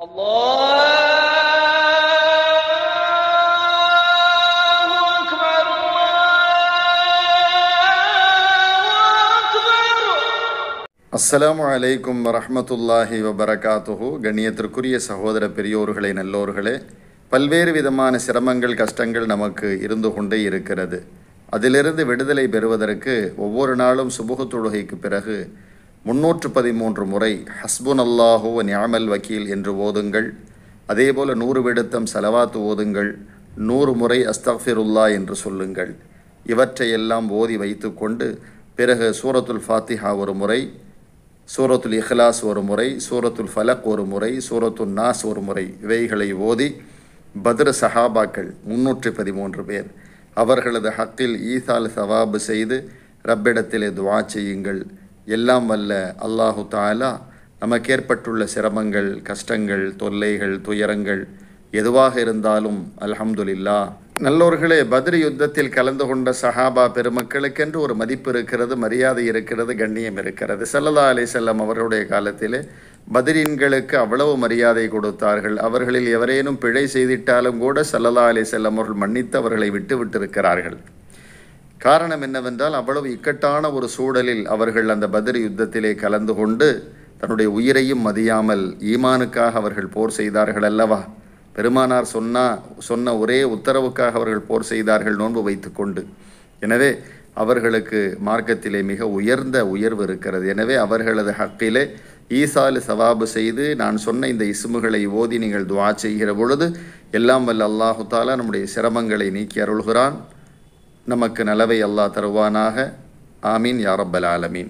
الله أكبر அஸ்ஸலாமு அலைக்கும் வரஹ்மத்துல்லாஹி வபரகாத்துஹு. கண்ணியத்திற்குரிய சகோதர பெரியோர்களே, நல்லோர்களே, பல்வேறு விதமான சிரமங்கள், கஷ்டங்கள் நமக்கு இருந்து கொண்டே இருக்கிறது. அதிலிருந்து விடுதலை பெறுவதற்கு ஒவ்வொரு நாளும் சுபுஹ் தொழுகைக்கு பிறகு 313 முறை ஹஸ்புன் அல்லாஹு வ நிஅமல் வக்கீல் என்று ஓதுங்கள். அதேபோல் 100 விடுத்தம் சலவாத்து ஓதுங்கள். 100 முறை அஸ்தக்ஃபிருல்லா என்று சொல்லுங்கள். இவற்றையெல்லாம் ஓதி வைத்து கொண்டு பிறகு சூரத்துல் ஃபாத்திஹா ஒரு முறை, சூரத்துல் இஹ்லாஸ் ஒரு முறை, சூரத்துல் ஃபலக் ஒரு முறை, சூரத்துல் நாஸ் ஒரு முறை, இவைகளை ஓதி பத்ர் சஹாபாக்கள் 313 பேர் அவர்களது ஹக்கில் ஈசால் சவாபு செய்து ரப்பிடத்திலே துஆ செய்யுங்கள். எல்லாம் வல்ல அல்லாஹு தஆலா நமக்கேற்பட்டுள்ள சிரமங்கள், கஷ்டங்கள், தொல்லைகள், துயரங்கள் எதுவாக இருந்தாலும் அல்ஹம்துலில்லாஹ். நல்லோர்களே, பத்ர் யுத்தத்தில் கலந்து கொண்ட சஹாபா பெருமக்களுக்கென்று ஒரு மதிப்பு இருக்கிறது, மரியாதை இருக்கிறது, கண்ணியம் இருக்கிறது. ஸல்லல்லாஹு அலைஹி வஸல்லம் அவர்களுடைய காலத்திலே பத்ரீன்களுக்கு அவ்வளவு மரியாதை கொடுத்தார்கள். அவர்களில் எவரேனும் பிழை செய்திட்டாலும் கூட ஸல்லல்லாஹு அலைஹி வஸல்லம் அவர்கள் மன்னித்து அவர்களை விட்டுவிட்டிருக்கிறார்கள். காரணம் என்னவென்றால், அவ்வளவு இக்கட்டான ஒரு சூழலில் அவர்கள் அந்த பத்ர் யுத்தத்திலே கலந்து கொண்டு தன்னுடைய உயிரையும் மதியாமல் ஈமானுக்காக அவர்கள் போர் செய்தார்கள் அல்லவா. பெருமானார் சொன்ன ஒரே உத்தரவுக்காக அவர்கள் போர் செய்தார்கள், நோன்பு வைத்து கொண்டு. எனவே அவர்களுக்கு மார்க்கத்திலே மிக உயர்ந்த உயர்வு இருக்கிறது. எனவே அவர்களது ஹக்கிலே ஈசால் சவாபு செய்து நான் சொன்ன இந்த இஸ்முகளை ஓதி நீங்கள் துஆ செய்கிற பொழுது எல்லாம் வல்ல அல்லாஹு தஆலா நம்முடைய சிரமங்களை நீக்கி அருள்கிறான். நமக்கு நலவை அல்லாஹ் தருவானாக. ஆமீன் யா ரப்பல் ஆலமீன்.